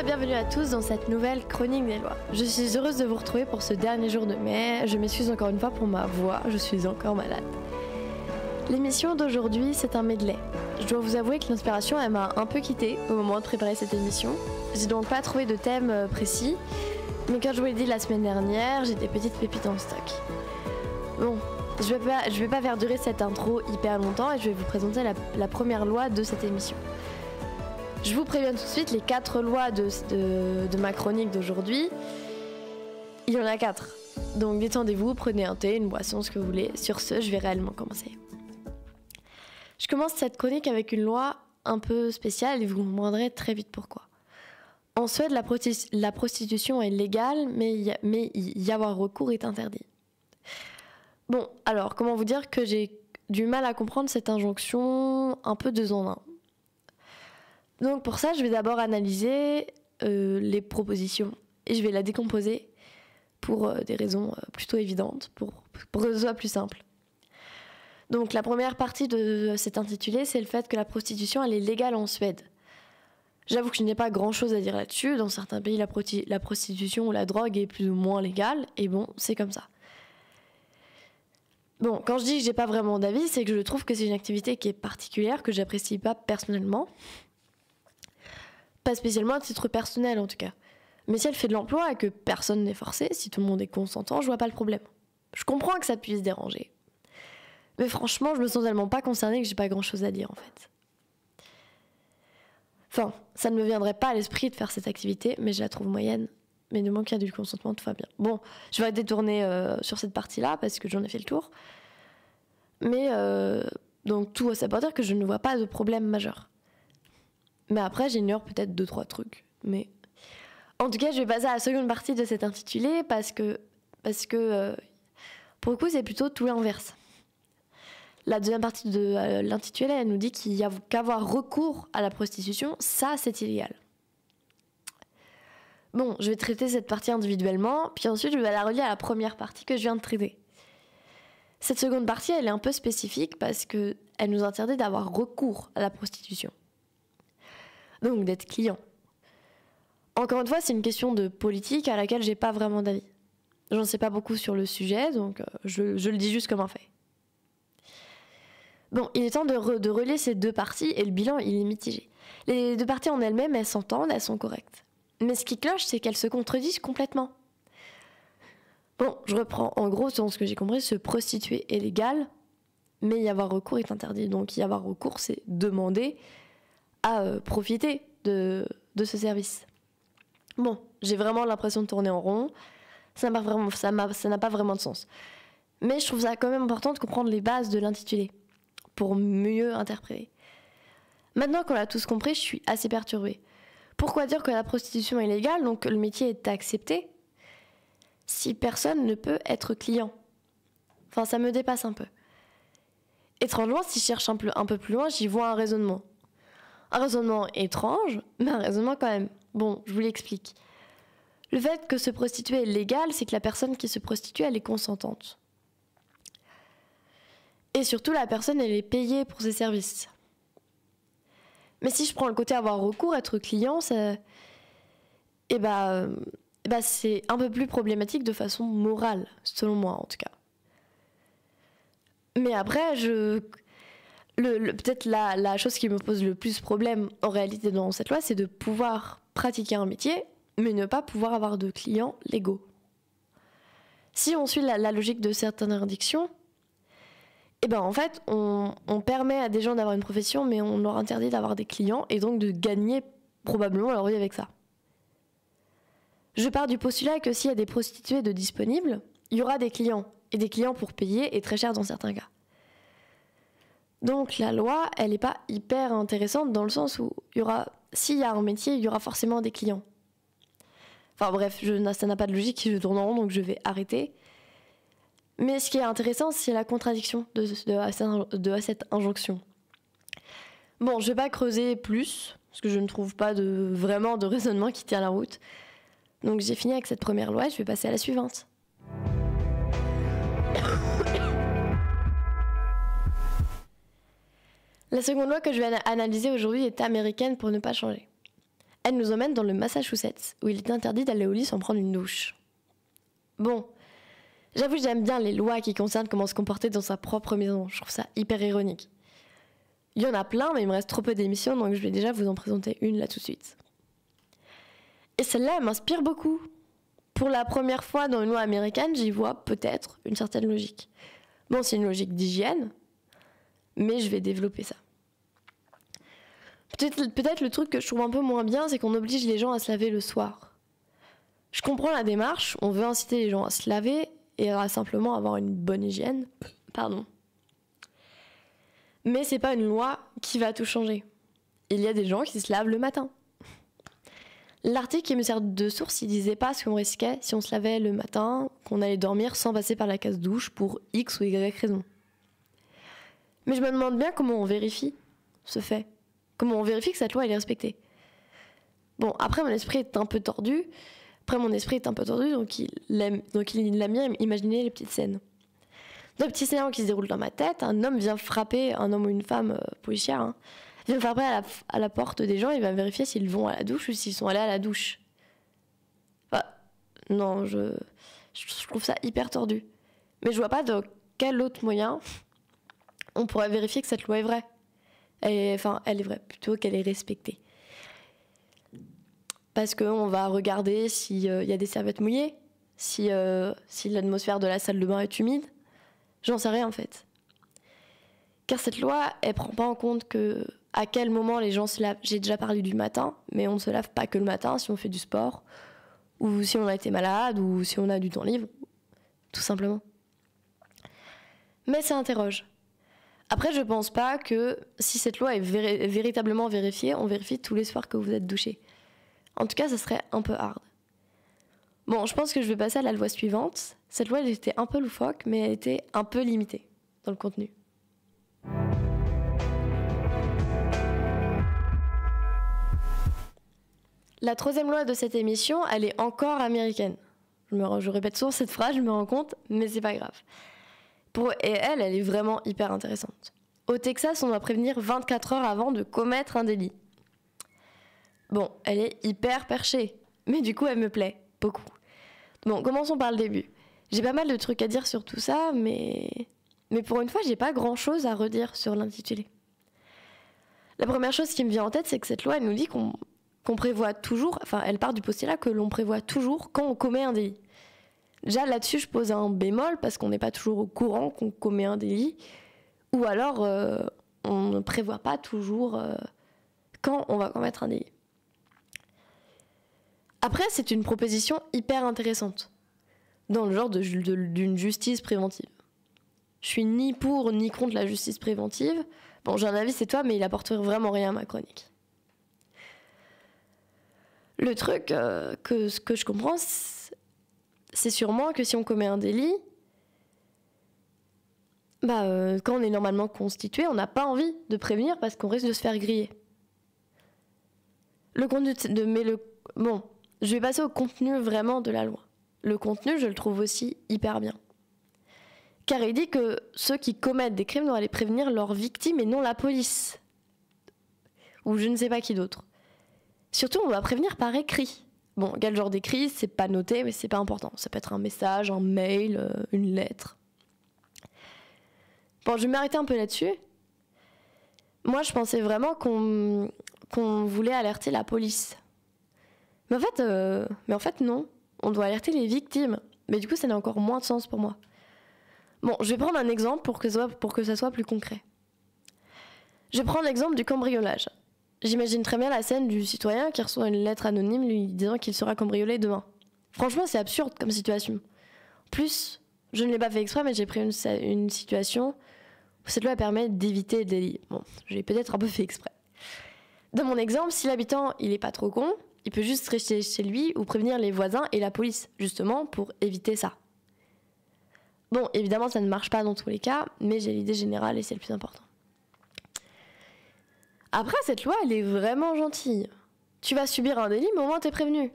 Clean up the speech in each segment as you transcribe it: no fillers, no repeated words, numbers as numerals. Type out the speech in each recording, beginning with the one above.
et bienvenue à tous dans cette nouvelle chronique des lois. Je suis heureuse de vous retrouver pour ce dernier jour de mai. Je m'excuse encore une fois pour ma voix, je suis encore malade. L'émission d'aujourd'hui, c'est un medley. Je dois vous avouer que l'inspiration, elle m'a un peu quittée au moment de préparer cette émission. J'ai donc pas trouvé de thème précis, mais comme je vous l'ai dit la semaine dernière, j'ai des petites pépites en stock. Bon, je vais pas faire durer cette intro hyper longtemps et je vais vous présenter la première loi de cette émission. Je vous préviens tout de suite, les 4 lois de ma chronique d'aujourd'hui, il y en a 4. Donc détendez-vous, prenez un thé, une boisson, ce que vous voulez. Sur ce, je vais réellement commencer. Je commence cette chronique avec une loi un peu spéciale et vous comprendrez très vite pourquoi. En Suède, la prostitution est légale, mais y avoir recours est interdit. Bon, alors, comment vous dire que j'ai du mal à comprendre cette injonction un peu 2 en 1. Donc pour ça, je vais d'abord analyser les propositions et je vais la décomposer pour des raisons plutôt évidentes, pour que ce soit plus simple. Donc la première partie de cet intitulé, c'est le fait que la prostitution, elle est légale en Suède. J'avoue que je n'ai pas grand-chose à dire là-dessus. Dans certains pays, la prostitution ou la drogue est plus ou moins légale, et bon, c'est comme ça. Bon, quand je dis que j'ai pas vraiment d'avis, c'est que je trouve que c'est une activité qui est particulière, que j'apprécie pas personnellement. Pas spécialement à titre personnel en tout cas. Mais si elle fait de l'emploi et que personne n'est forcé, si tout le monde est consentant, je vois pas le problème. Je comprends que ça puisse déranger. Mais franchement, je me sens tellement pas concernée que j'ai pas grand chose à dire en fait. Enfin, ça ne me viendrait pas à l'esprit de faire cette activité, mais je la trouve moyenne. Mais du moment qu'il y a du consentement, tout va bien. Bon, je vais détourner sur cette partie-là parce que j'en ai fait le tour. Mais donc tout ça pour dire que je ne vois pas de problème majeur. Mais après, j'ignore peut-être 2-3 trucs. Mais en tout cas, je vais passer à la seconde partie de cet intitulé parce que pour le coup, c'est plutôt tout l'inverse. La deuxième partie de l'intitulé, elle nous dit qu'il n'y a qu'avoir recours à la prostitution, ça, c'est illégal. Bon, je vais traiter cette partie individuellement, puis ensuite, je vais la relier à la première partie que je viens de traiter. Cette seconde partie, elle est un peu spécifique parce qu'elle nous interdit d'avoir recours à la prostitution. Donc d'être client. Encore une fois, c'est une question de politique à laquelle j'ai pas vraiment d'avis. J'en sais pas beaucoup sur le sujet, donc je le dis juste comme un fait. Bon, il est temps de relier ces 2 parties et le bilan, il est mitigé. Les 2 parties en elles-mêmes, elles s'entendent, elles sont correctes. Mais ce qui cloche, c'est qu'elles se contredisent complètement. Bon, je reprends. En gros, selon ce que j'ai compris, se prostituer est légal, mais y avoir recours est interdit. Donc y avoir recours, c'est demander à profiter de ce service. Bon, j'ai vraiment l'impression de tourner en rond. Ça n'a pas vraiment de sens. Mais je trouve ça quand même important de comprendre les bases de l'intitulé pour mieux interpréter. Maintenant qu'on l'a tous compris, je suis assez perturbée. Pourquoi dire que la prostitution est légale, donc que le métier est accepté, si personne ne peut être client? Enfin, ça me dépasse un peu. Étrangement, si je cherche un peu plus loin, j'y vois un raisonnement. Un raisonnement étrange, mais un raisonnement quand même. Bon, je vous l'explique. Le fait que se prostituer est légal, c'est que la personne qui se prostitue, elle est consentante. Et surtout, la personne, elle est payée pour ses services. Mais si je prends le côté avoir recours, être client, c'est un peu plus problématique de façon morale, selon moi en tout cas. Mais après, peut-être la chose qui me pose le plus problème en réalité dans cette loi, c'est de pouvoir pratiquer un métier, mais ne pas pouvoir avoir de clients légaux. Si on suit la logique de certaines interdictions, en fait, on permet à des gens d'avoir une profession, mais on leur interdit d'avoir des clients et donc de gagner probablement leur vie avec ça. Je pars du postulat que s'il y a des prostituées de disponibles, il y aura des clients, et des clients pour payer et très cher dans certains cas. Donc la loi, elle n'est pas hyper intéressante dans le sens où s'il y a un métier, il y aura forcément des clients. Enfin bref, ça n'a pas de logique, je tourne en rond, donc je vais arrêter. Mais ce qui est intéressant, c'est la contradiction de cette injonction. Bon, je vais pas creuser plus, parce que je ne trouve pas vraiment de raisonnement qui tient la route. Donc j'ai fini avec cette première loi et je vais passer à la suivante. La seconde loi que je vais analyser aujourd'hui est américaine pour ne pas changer. Elle nous emmène dans le Massachusetts, où il est interdit d'aller au lit sans prendre une douche. Bon, j'avoue que j'aime bien les lois qui concernent comment se comporter dans sa propre maison. Je trouve ça hyper ironique. Il y en a plein, mais il me reste trop peu d'émissions, donc je vais déjà vous en présenter une là tout de suite. Et celle-là, elle m'inspire beaucoup. Pour la première fois dans une loi américaine, j'y vois peut-être une certaine logique. Bon, c'est une logique d'hygiène, mais je vais développer ça. Peut-être le truc que je trouve un peu moins bien, c'est qu'on oblige les gens à se laver le soir. Je comprends la démarche, on veut inciter les gens à se laver et à simplement avoir une bonne hygiène. Pardon. Mais c'est pas une loi qui va tout changer. Il y a des gens qui se lavent le matin. L'article qui me sert de source, il disait pas ce qu'on risquait si on se lavait le matin, qu'on allait dormir sans passer par la case douche pour X ou Y raison. Mais je me demande bien comment on vérifie ce fait. Comment on vérifie que cette loi elle est respectée. Bon, après mon esprit est un peu tordu, donc il a mis imaginer les petites scènes. Dans le petit scénario qui se déroule dans ma tête, un homme vient frapper, un homme ou une femme policière, hein, vient frapper à la porte des gens, il va vérifier s'ils vont à la douche ou s'ils sont allés à la douche. Enfin, non, je trouve ça hyper tordu. Mais je vois pas de quel autre moyen on pourrait vérifier que cette loi est vraie. Enfin, elle est vraie, plutôt qu'elle est respectée. Parce qu'on va regarder s'il y a des serviettes mouillées, si l'atmosphère de la salle de bain est humide. J'en sais rien en fait. Car cette loi, elle prend pas en compte à quel moment les gens se lavent. J'ai déjà parlé du matin, mais on ne se lave pas que le matin si on fait du sport, ou si on a été malade, ou si on a du temps libre, tout simplement. Mais ça interroge. Après, je pense pas que si cette loi est véritablement vérifiée, on vérifie tous les soirs que vous êtes douché. En tout cas, ça serait un peu hard. Bon, je pense que je vais passer à la loi suivante. Cette loi, elle était un peu loufoque, mais elle était un peu limitée dans le contenu. La troisième loi de cette émission, elle est encore américaine. Je répète souvent cette phrase, je me rends compte, mais c'est pas grave. Et elle est vraiment hyper intéressante. Au Texas, on doit prévenir 24 heures avant de commettre un délit. Bon, elle est hyper perchée, mais du coup, elle me plaît beaucoup. Bon, commençons par le début. J'ai pas mal de trucs à dire sur tout ça, mais pour une fois, j'ai pas grand-chose à redire sur l'intitulé. La première chose qui me vient en tête, c'est que cette loi, elle nous dit qu'on prévoit toujours, enfin, elle part du postulat que l'on prévoit toujours quand on commet un délit. Déjà, là-dessus, je pose un bémol, parce qu'on n'est pas toujours au courant qu'on commet un délit, ou alors, on ne prévoit pas toujours quand on va commettre un délit. Après, c'est une proposition hyper intéressante, dans le genre d'une justice préventive. Je suis ni pour ni contre la justice préventive. Bon, j'ai un avis, c'est toi, mais il apporte vraiment rien à ma chronique. Le truc ce que je comprends, c'est sûrement que si on commet un délit, quand on est normalement constitué, on n'a pas envie de prévenir parce qu'on risque de se faire griller. Bon, je vais passer au contenu vraiment de la loi. Le contenu, je le trouve aussi hyper bien. Car il dit que ceux qui commettent des crimes doivent aller prévenir leurs victimes et non la police. Ou je ne sais pas qui d'autre. Surtout, on va prévenir par écrit. Bon, quel genre d'écrit, c'est pas noté, mais c'est pas important. Ça peut être un message, un mail, une lettre. Bon, je vais m'arrêter un peu là-dessus. Moi, je pensais vraiment qu'on voulait alerter la police. Mais en fait, non. On doit alerter les victimes. Mais du coup, ça n'a encore moins de sens pour moi. Bon, je vais prendre un exemple pour que ça soit plus concret. Je vais prendre l'exemple du cambriolage. J'imagine très bien la scène du citoyen qui reçoit une lettre anonyme lui disant qu'il sera cambriolé demain. Franchement, c'est absurde comme situation. En plus, je ne l'ai pas fait exprès, mais j'ai pris une situation où cette loi permet d'éviter le délit. Bon, j'ai peut-être un peu fait exprès. Dans mon exemple, si l'habitant il est pas trop con, il peut juste rester chez lui ou prévenir les voisins et la police, justement pour éviter ça. Bon, évidemment, ça ne marche pas dans tous les cas, mais j'ai l'idée générale et c'est le plus important. Après, cette loi, elle est vraiment gentille. Tu vas subir un délit, mais au moins t'es prévenu.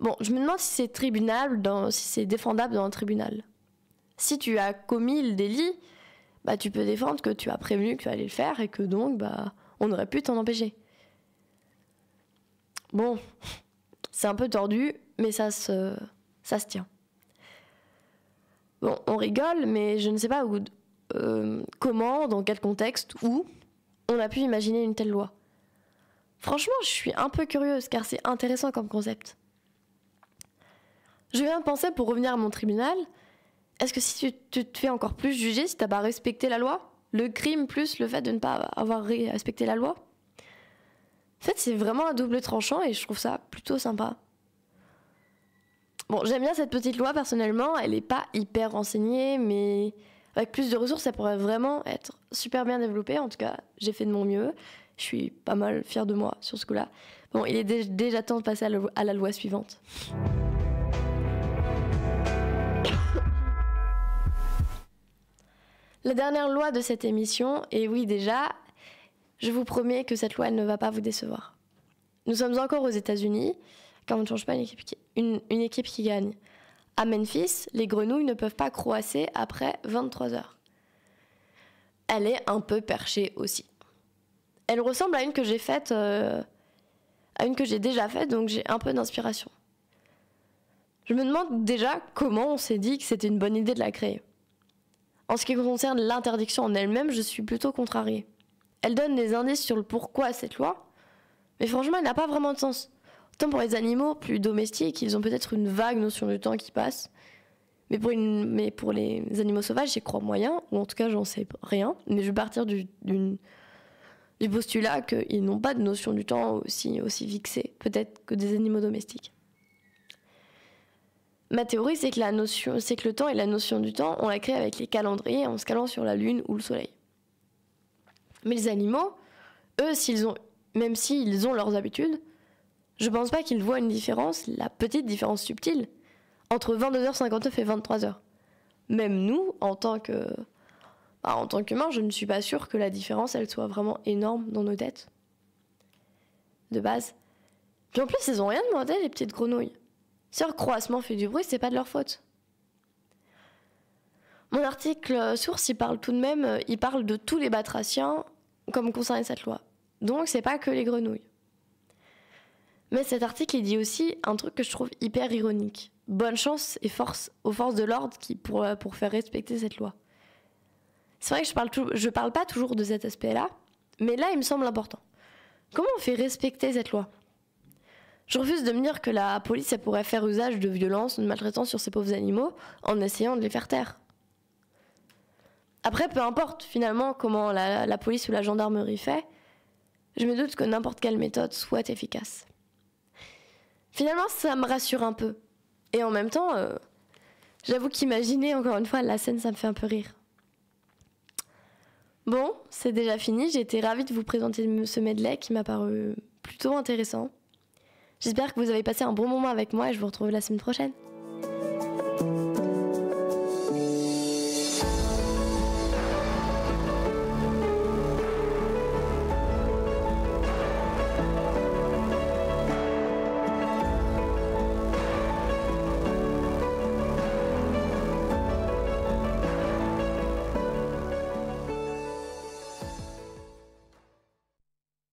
Bon, je me demande si c'est défendable dans un tribunal. Si tu as commis le délit, tu peux défendre que tu as prévenu que tu allais le faire et que donc, on aurait pu t'en empêcher. Bon, c'est un peu tordu, mais ça se tient. Bon, on rigole, mais je ne sais pas comment, dans quel contexte, où on a pu imaginer une telle loi. Franchement, je suis un peu curieuse, car c'est intéressant comme concept. Je viens de penser, pour revenir à mon tribunal, est-ce que si tu te fais encore plus juger si t'as pas respecté la loi? Le crime plus le fait de ne pas avoir respecté la loi? En fait, c'est vraiment un double tranchant et je trouve ça plutôt sympa. Bon, j'aime bien cette petite loi personnellement, elle est pas hyper renseignée, mais avec plus de ressources, ça pourrait vraiment être super bien développée. En tout cas, j'ai fait de mon mieux. Je suis pas mal fière de moi sur ce coup-là. Bon, il est déjà temps de passer à la loi suivante. La dernière loi de cette émission, et oui déjà, je vous promets que cette loi elle ne va pas vous décevoir. Nous sommes encore aux États-Unis, car on ne change pas une équipe qui gagne. À Memphis, les grenouilles ne peuvent pas croasser après 23 heures. Elle est un peu perchée aussi. Elle ressemble à une que j'ai faite, à une que j'ai déjà faite, donc j'ai un peu d'inspiration. Je me demande déjà comment on s'est dit que c'était une bonne idée de la créer. En ce qui concerne l'interdiction en elle-même, je suis plutôt contrariée. Elle donne des indices sur le pourquoi à cette loi, mais franchement, elle n'a pas vraiment de sens. Autant pour les animaux plus domestiques, ils ont peut-être une vague notion du temps qui passe, mais pour les animaux sauvages, j'y crois moyen, ou en tout cas, j'en sais rien, mais je vais partir du postulat qu'ils n'ont pas de notion du temps aussi fixée, peut-être que des animaux domestiques. Ma théorie, c'est que le temps et la notion du temps, on l'a créé avec les calendriers en se calant sur la lune ou le soleil. Mais les animaux, eux, même s'ils ont leurs habitudes, je pense pas qu'ils voient une différence, la petite différence subtile, entre 22h59 et 23h. Même nous, en tant qu'humains, je ne suis pas sûre que la différence, elle soit vraiment énorme dans nos têtes. De base. Puis en plus, ils ont rien demandé, les petites grenouilles. Si leur croassement fait du bruit, c'est pas de leur faute. Mon article source, il parle de tous les batraciens comme concernant cette loi. Donc c'est pas que les grenouilles. Mais cet article, il dit aussi un truc que je trouve hyper ironique. Bonne chance et force aux forces de l'ordre pour faire respecter cette loi. C'est vrai que je parle pas toujours de cet aspect-là, mais là, il me semble important. Comment on fait respecter cette loi ? Je refuse de me dire que la police elle pourrait faire usage de violence ou de maltraitance sur ces pauvres animaux en essayant de les faire taire. Après, peu importe finalement comment la police ou la gendarmerie fait, je me doute que n'importe quelle méthode soit efficace. Finalement, ça me rassure un peu. Et en même temps, j'avoue qu'imaginer encore une fois la scène, ça me fait un peu rire. Bon, c'est déjà fini. J'ai été ravie de vous présenter ce medley qui m'a paru plutôt intéressant. J'espère que vous avez passé un bon moment avec moi et je vous retrouve la semaine prochaine.